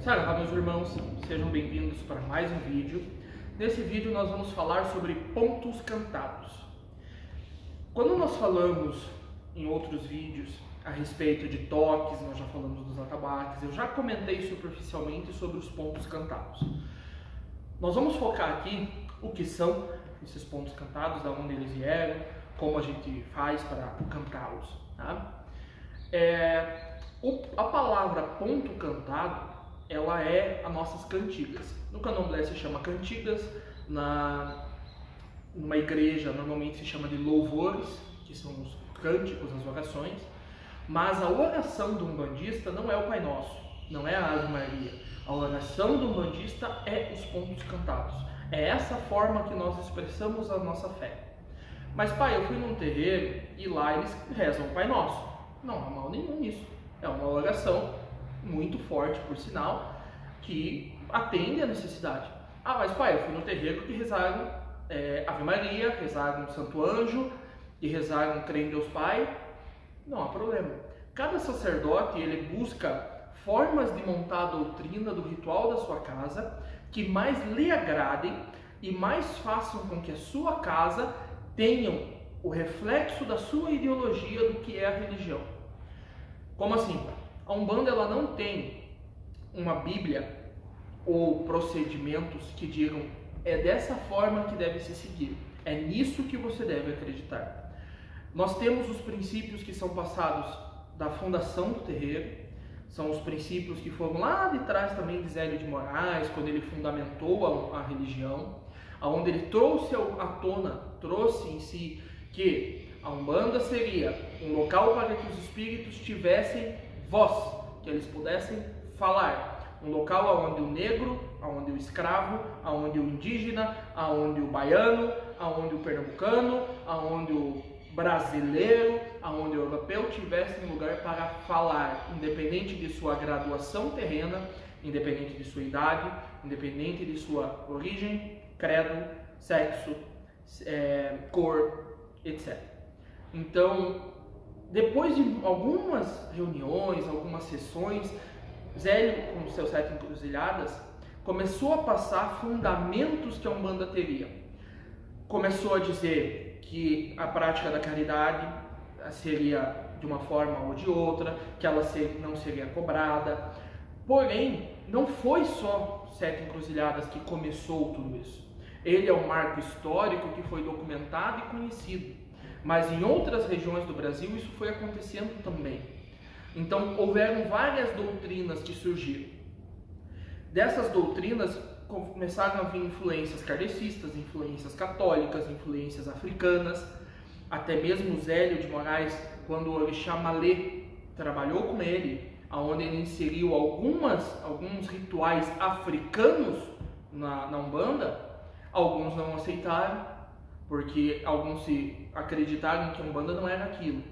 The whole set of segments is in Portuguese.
Olá, meus irmãos, sejam bem-vindos para mais um vídeo. Nesse vídeo nós vamos falar sobre pontos cantados. Quando nós falamos em outros vídeos a respeito de toques, nós já falamos dos atabaques, eu já comentei superficialmente sobre os pontos cantados. Nós vamos focar aqui o que são esses pontos cantados, de onde eles vieram, como a gente faz para cantá-los. Tá? A palavra ponto cantado, ela é as nossas cantigas. No candomblé se chama cantigas, numa igreja normalmente se chama de louvores, que são os cânticos, as orações, mas a oração do umbandista não é o Pai Nosso, não é a Ave Maria. A oração do umbandista é os pontos cantados. É essa forma que nós expressamos a nossa fé. Mas pai, eu fui num terreiro e lá eles rezam o Pai Nosso. Não há mal nenhum nisso. É uma oração muito forte, por sinal, que atende à necessidade. Ah, mas pai, eu fui no terreiro que rezaram Ave Maria, rezaram Santo Anjo e rezaram Crê em Deus Pai. Não há problema. Cada sacerdote, ele busca formas de montar a doutrina do ritual da sua casa que mais lhe agradem e mais façam com que a sua casa tenham o reflexo da sua ideologia do que é a religião. Como assim? A Umbanda, ela não tem uma Bíblia ou procedimentos que digam é dessa forma que deve se seguir, é nisso que você deve acreditar. Nós temos os princípios que são passados da fundação do terreiro, são os princípios que foram lá de trás também de Zélio de Moraes, quando ele fundamentou a religião, onde ele trouxe em si que a Umbanda seria um local para que os espíritos tivessem voz, que eles pudessem falar. Um local onde o negro, onde o escravo, onde o indígena, onde o baiano, onde o pernambucano, onde o brasileiro, onde o europeu tivesse um lugar para falar, independente de sua graduação terrena, independente de sua idade, independente de sua origem, credo, sexo, cor, etc. Então, depois de algumas reuniões, algumas sessões, Zélio, com seus 7 encruzilhadas, começou a passar fundamentos que a Umbanda teria. Começou a dizer que a prática da caridade seria de uma forma ou de outra, que ela não seria cobrada. Porém, não foi só 7 encruzilhadas que começou tudo isso. Ele é um marco histórico que foi documentado e conhecido. Mas em outras regiões do Brasil isso foi acontecendo também. Então houveram várias doutrinas que surgiram. Dessas doutrinas começaram a vir influências kardecistas, influências católicas, influências africanas. Até mesmo Zélio de Moraes, quando o Orixá Malê trabalhou com ele, onde ele inseriu alguns rituais africanos na Umbanda, alguns não aceitaram, porque alguns acreditaram que a Umbanda não era aquilo.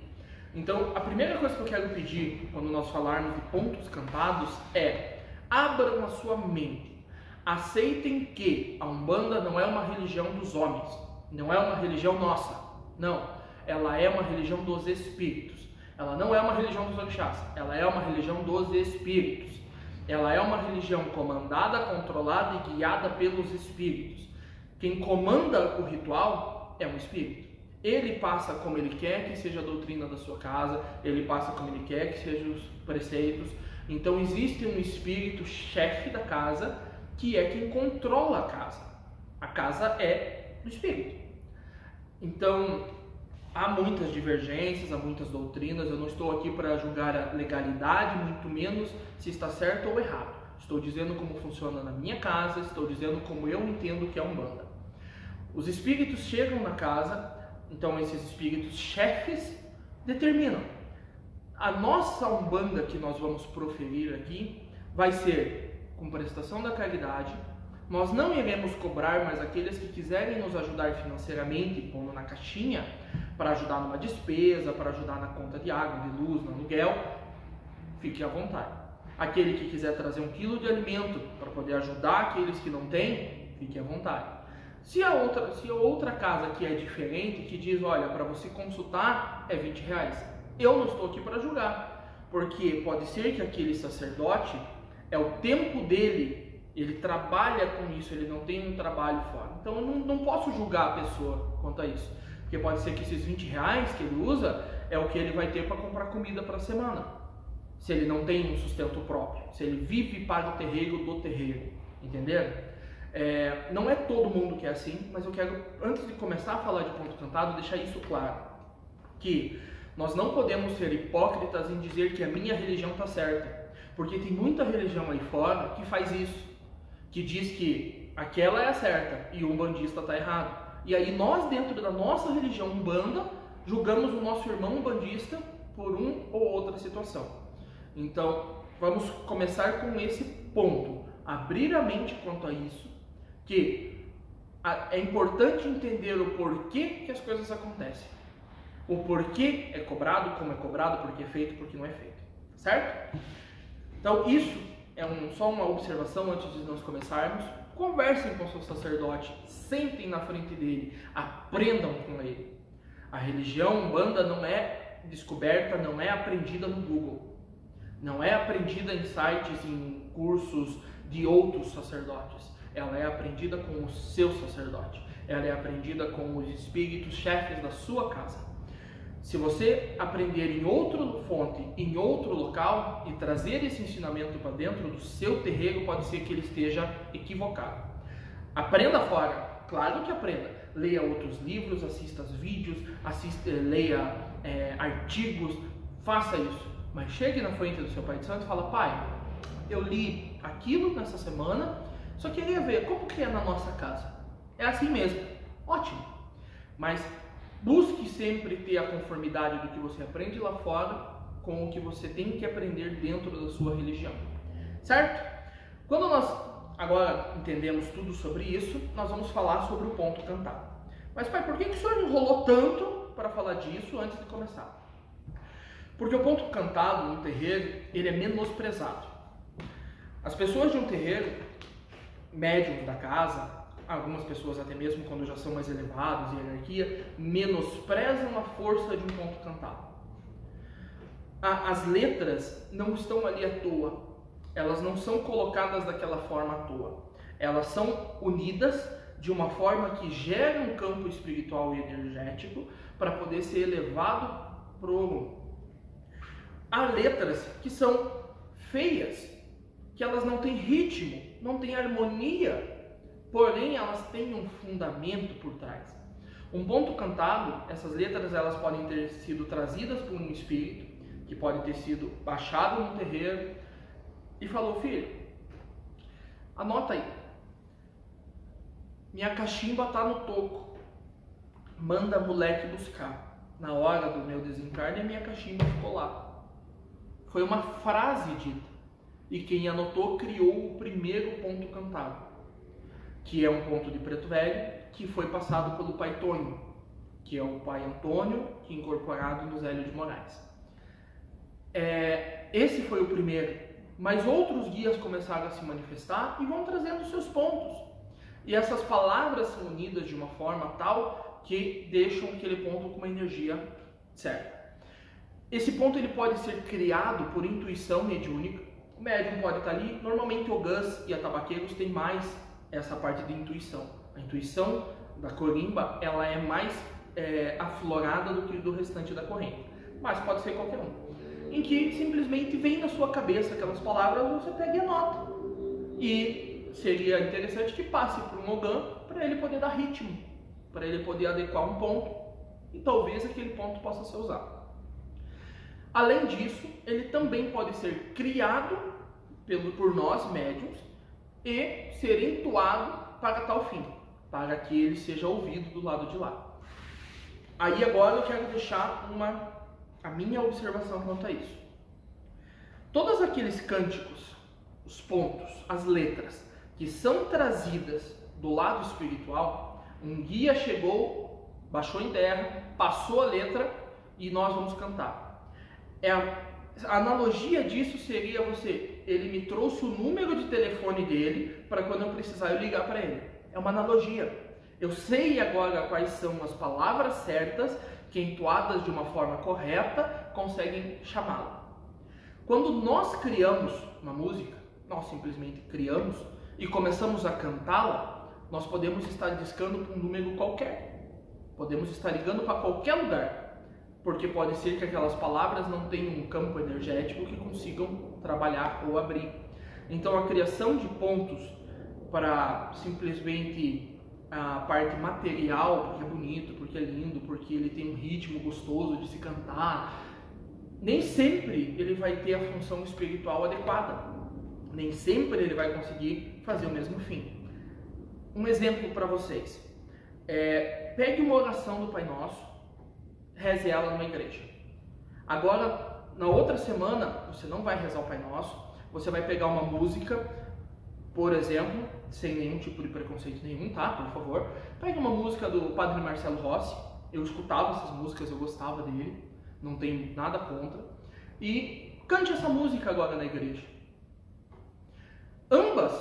Então, a primeira coisa que eu quero pedir quando nós falarmos de pontos cantados é: abram a sua mente, aceitem que a Umbanda não é uma religião dos homens, não é uma religião nossa, não, ela é uma religião dos espíritos. Ela não é uma religião dos orixás, ela é uma religião dos espíritos. Ela é uma religião comandada, controlada e guiada pelos espíritos. Quem comanda o ritual é um espírito. Ele passa como ele quer que seja a doutrina da sua casa, ele passa como ele quer que sejam os preceitos. Então existe um espírito chefe da casa que é quem controla a casa. A casa é do espírito. Então há muitas divergências, há muitas doutrinas. Eu não estou aqui para julgar a legalidade, muito menos se está certo ou errado. Estou dizendo como funciona na minha casa, estou dizendo como eu entendo que é Umbanda. Os espíritos chegam na casa, então esses espíritos chefes determinam. A nossa Umbanda que nós vamos proferir aqui vai ser com prestação da caridade. Nós não iremos cobrar, mas aqueles que quiserem nos ajudar financeiramente, pondo na caixinha, para ajudar numa despesa, para ajudar na conta de água, de luz, no aluguel, fique à vontade. Aquele que quiser trazer 1 quilo de alimento para poder ajudar aqueles que não têm, fique à vontade. Se a outra casa que é diferente, que diz, olha, para você consultar é R$20, eu não estou aqui para julgar, porque pode ser que aquele sacerdote é o tempo dele, ele trabalha com isso, ele não tem um trabalho fora. Então eu não posso julgar a pessoa quanto a isso, porque pode ser que esses 20 reais que ele usa é o que ele vai ter para comprar comida para a semana, se ele não tem um sustento próprio, se ele vive e paga o terreiro do terreiro, entenderam? Não é todo mundo que é assim, mas eu quero, antes de começar a falar de ponto cantado, deixar isso claro, que nós não podemos ser hipócritas em dizer que a minha religião está certa, porque tem muita religião aí fora que faz isso, que diz que aquela é a certa e o umbandista está errado. E aí nós, dentro da nossa religião umbanda, julgamos o nosso irmão umbandista por uma ou outra situação. Então, vamos começar com esse ponto, abrir a mente quanto a isso, que é importante entender o porquê que as coisas acontecem. O porquê é cobrado, como é cobrado, porque é feito, porque não é feito. Certo? Então, isso é só uma observação antes de nós começarmos. Conversem com o seu sacerdote, sentem na frente dele, aprendam com ele. A religião umbanda não é descoberta, não é aprendida no Google. Não é aprendida em sites, em cursos de outros sacerdotes. Ela é aprendida com o seu sacerdote. Ela é aprendida com os espíritos chefes da sua casa. Se você aprender em outra fonte, em outro local, e trazer esse ensinamento para dentro do seu terreiro, pode ser que ele esteja equivocado. Aprenda fora, claro que aprenda. Leia outros livros, assista vídeos, leia artigos, faça isso. Mas chegue na frente do seu Pai de Santo e fala: pai, eu li aquilo nessa semana, só queria ver como que é na nossa casa. É assim mesmo, ótimo. Mas busque sempre ter a conformidade do que você aprende lá fora com o que você tem que aprender dentro da sua religião. Certo? Quando nós agora entendemos tudo sobre isso, nós vamos falar sobre o ponto cantado. Mas pai, por que o senhor enrolou tanto para falar disso antes de começar? Porque o ponto cantado no terreiro, ele é menosprezado. As pessoas de um terreiro, médiums da casa, algumas pessoas até mesmo quando já são mais elevados em hierarquia, menosprezam a força de um ponto cantado. As letras não estão ali à toa, elas não são colocadas daquela forma à toa. Elas são unidas de uma forma que gera um campo espiritual e energético para poder ser elevado para o... Há letras que são feias, que elas não têm ritmo, não têm harmonia, porém elas têm um fundamento por trás. Um ponto cantado, essas letras elas podem ter sido trazidas por um espírito, que pode ter sido baixado no terreiro, e falou: filho, anota aí, minha cachimba está no toco, manda moleque buscar. Na hora do meu desencarne, a minha cachimba ficou lá. Foi uma frase dita, e quem anotou criou o primeiro ponto cantado, que é um ponto de preto velho, que foi passado pelo pai Tonho, que é o pai Antônio, que é incorporado no Zélio de Moraes. Esse foi o primeiro, mas outros guias começaram a se manifestar e vão trazendo seus pontos. E essas palavras são unidas de uma forma tal que deixam aquele ponto com uma energia certa. Esse ponto ele pode ser criado por intuição mediúnica. O médium pode estar ali. Normalmente o Gus e a Tabaqueiros têm mais essa parte de intuição. A intuição da corimba ela é mais aflorada do que do restante da corrente. Mas pode ser qualquer um. Em que simplesmente vem na sua cabeça aquelas palavras, você pega e anota. E seria interessante que passe por um Ogã para ele poder dar ritmo, para ele poder adequar um ponto e talvez aquele ponto possa ser usado. Além disso, ele também pode ser criado por nós médiuns e ser entoado para tal fim, para que ele seja ouvido do lado de lá. Aí agora eu quero deixar a minha observação quanto a isso. Todos aqueles cânticos, os pontos, as letras, que são trazidas do lado espiritual, um guia chegou, baixou em terra, passou a letra e nós vamos cantar. A analogia disso seria ele me trouxe o número de telefone dele para quando eu precisar eu ligar para ele. É uma analogia. Eu sei agora quais são as palavras certas que, entoadas de uma forma correta, conseguem chamá-lo. Quando nós criamos uma música, nós simplesmente criamos e começamos a cantá-la, nós podemos estar discando para um número qualquer, podemos estar ligando para qualquer lugar, porque pode ser que aquelas palavras não tenham um campo energético que consigam trabalhar ou abrir. Então a criação de pontos para simplesmente a parte material, porque é bonito, porque é lindo, porque ele tem um ritmo gostoso de se cantar, nem sempre ele vai ter a função espiritual adequada, nem sempre ele vai conseguir fazer o mesmo fim. Um exemplo para vocês, pegue uma oração do Pai Nosso, reze ela numa igreja. Agora, na outra semana, você não vai rezar o Pai Nosso, você vai pegar uma música, por exemplo, sem nenhum tipo de preconceito nenhum, tá? Por favor. Pegue uma música do Padre Marcelo Rossi, eu escutava essas músicas, eu gostava dele, não tenho nada contra, e cante essa música agora na igreja. Ambas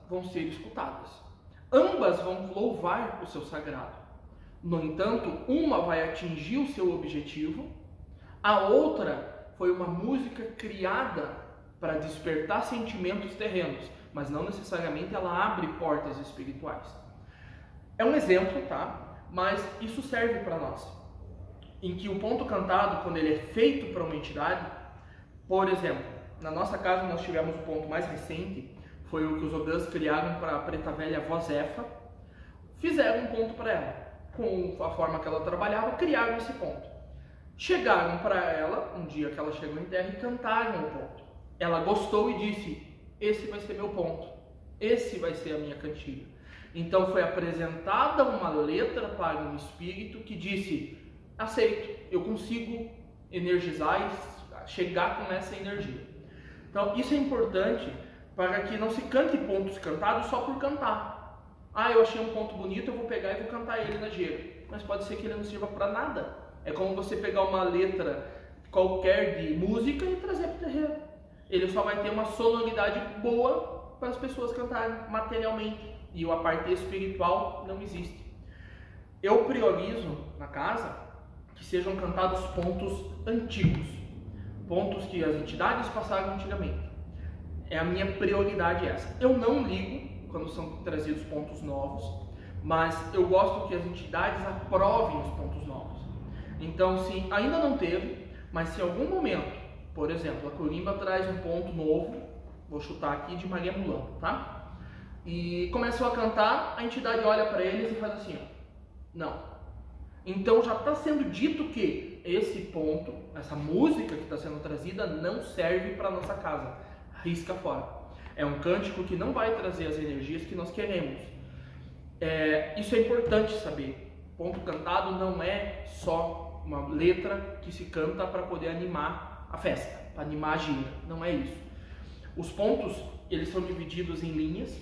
vão ser escutadas, ambas vão louvar o seu sagrado. No entanto, uma vai atingir o seu objetivo, a outra foi uma música criada para despertar sentimentos terrenos, mas não necessariamente ela abre portas espirituais. É um exemplo, tá? Mas isso serve para nós, em que o ponto cantado, quando ele é feito para uma entidade, por exemplo, na nossa casa nós tivemos o ponto mais recente, foi o que os Ogãs criaram para a preta velha Vozefa, fizeram um ponto para ela. Com a forma que ela trabalhava, criaram esse ponto. Chegaram para ela, um dia que ela chegou em terra, e cantaram o ponto. Ela gostou e disse, esse vai ser meu ponto, esse vai ser a minha cantiga. Então foi apresentada uma letra para um espírito que disse, aceito, eu consigo energizar e chegar com essa energia. Então isso é importante para que não se cante pontos cantados só por cantar. Ah, eu achei um ponto bonito, eu vou pegar e vou cantar ele na jeira. Mas pode ser que ele não sirva para nada. É como você pegar uma letra qualquer de música e trazer para o terreiro. Ele só vai ter uma sonoridade boa para as pessoas cantarem materialmente. E a parte espiritual não existe. Eu priorizo na casa que sejam cantados pontos antigos. Pontos que as entidades passaram antigamente. É a minha prioridade essa. Eu não ligo quando são trazidos pontos novos, mas eu gosto que as entidades aprovem os pontos novos. Então, se ainda não teve, mas se em algum momento, por exemplo, a Corimba traz um ponto novo, vou chutar aqui, de Maria Mulamba, tá? E começou a cantar, a entidade olha para eles e faz assim, ó, não. Então já está sendo dito que esse ponto, essa música que está sendo trazida não serve para nossa casa, risca fora. É um cântico que não vai trazer as energias que nós queremos. Isso é importante saber. Ponto cantado não é só uma letra que se canta para poder animar a festa, para animar a gira. Não é isso. Os pontos, eles são divididos em linhas,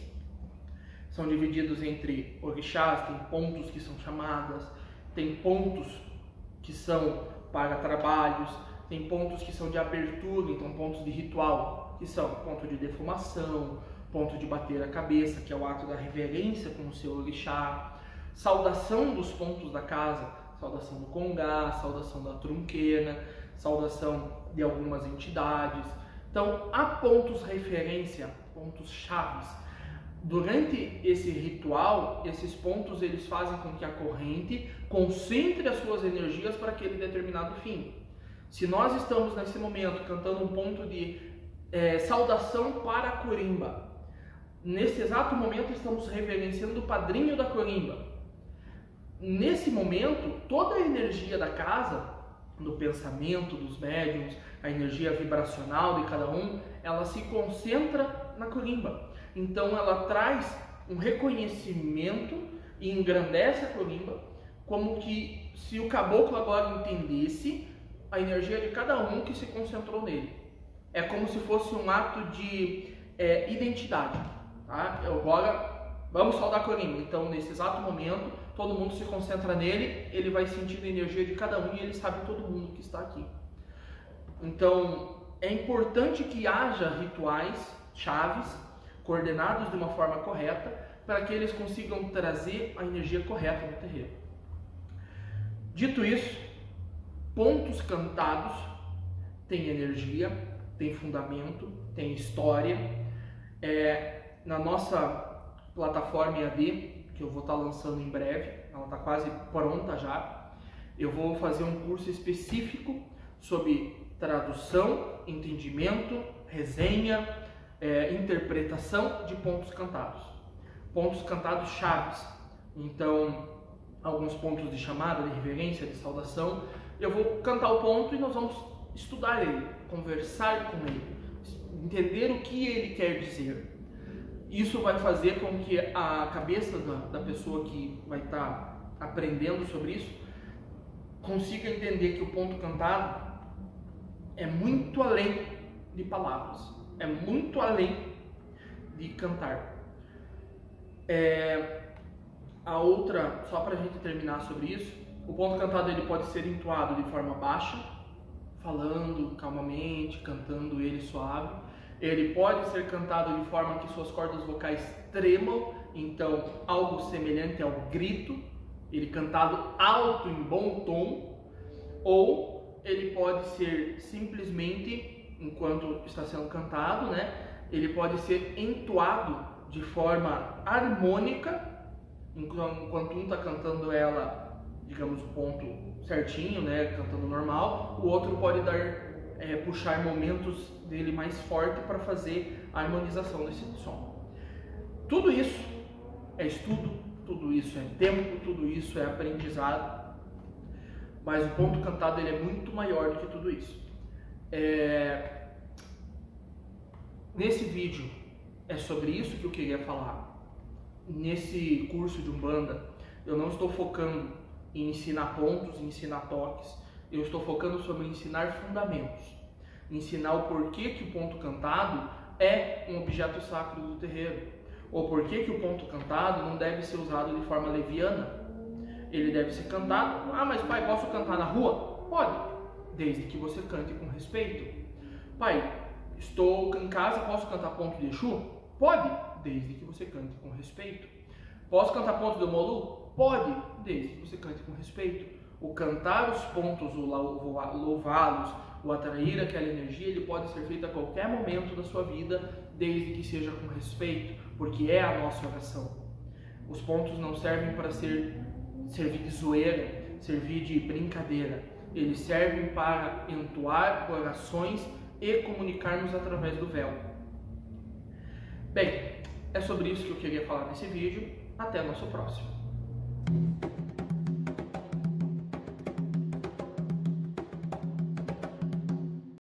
são divididos entre orixás, tem pontos que são chamadas, tem pontos que são para trabalhos, tem pontos que são de abertura, então pontos de ritual, que são ponto de defumação, ponto de bater a cabeça, que é o ato da reverência com o seu orixá, saudação dos pontos da casa, saudação do congá, saudação da trunqueira, saudação de algumas entidades. Então, há pontos referência, pontos chaves. Durante esse ritual, esses pontos eles fazem com que a corrente concentre as suas energias para aquele determinado fim. Se nós estamos nesse momento cantando um ponto de saudação para a Corimba, nesse exato momento estamos reverenciando o padrinho da Corimba. Nesse momento, toda a energia da casa, do pensamento dos médiuns, a energia vibracional de cada um, ela se concentra na Corimba. Então ela traz um reconhecimento e engrandece a Corimba, como que se o caboclo agora entendesse a energia de cada um que se concentrou nele. É como se fosse um ato de identidade. Tá? Agora vamos saudar a Corimba. Então nesse exato momento, todo mundo se concentra nele, ele vai sentir a energia de cada um e ele sabe todo mundo que está aqui. Então é importante que haja rituais chaves, coordenados de uma forma correta, para que eles consigam trazer a energia correta no terreiro. Dito isso, pontos cantados têm energia, tem fundamento, tem história, Na nossa plataforma EAD, que eu vou estar lançando em breve, ela está quase pronta já, eu vou fazer um curso específico sobre tradução, entendimento, resenha, interpretação de pontos cantados. Pontos cantados chaves. Então, alguns pontos de chamada, de reverência, de saudação. Eu vou cantar o ponto e nós vamos estudar ele, conversar com ele, entender o que ele quer dizer. Isso vai fazer com que a cabeça da pessoa que vai estar aprendendo sobre isso consiga entender que o ponto cantado é muito além de palavras, é muito além de cantar. A outra, só para a gente terminar sobre isso, o ponto cantado ele pode ser entoado de forma baixa, falando calmamente, cantando ele suave. Ele pode ser cantado de forma que suas cordas vocais tremam, então algo semelhante ao grito, ele cantado alto em bom tom, ou ele pode ser simplesmente, enquanto está sendo cantado, ele pode ser entoado de forma harmônica, enquanto um está cantando ela, digamos, o ponto certinho, cantando normal, o outro pode puxar momentos dele mais forte para fazer a harmonização desse som. Tudo isso é estudo, tudo isso é tempo, tudo isso é aprendizado, mas o ponto cantado ele é muito maior do que tudo isso. Nesse vídeo é sobre isso que eu queria falar. Nesse curso de Umbanda, eu não estou focando em ensinar pontos, em ensinar toques, eu estou focando sobre ensinar fundamentos, ensinar o porquê que o ponto cantado é um objeto sacro do terreiro, ou porquê que o ponto cantado não deve ser usado de forma leviana. Ele deve ser cantado. Mas pai, posso cantar na rua? Pode, desde que você cante com respeito. Pai, estou em casa, posso cantar ponto de Exu? Pode, desde que você cante com respeito. Posso cantar ponto do Molu? Pode, desde que você cante com respeito. O cantar os pontos, o louvá-los, o atrair aquela energia, ele pode ser feito a qualquer momento da sua vida, desde que seja com respeito, porque é a nossa oração. Os pontos não servem para servir de zoeira, servir de brincadeira. Eles servem para entoar orações e comunicarmos através do véu. Bem, é sobre isso que eu queria falar nesse vídeo. Até o nosso próximo.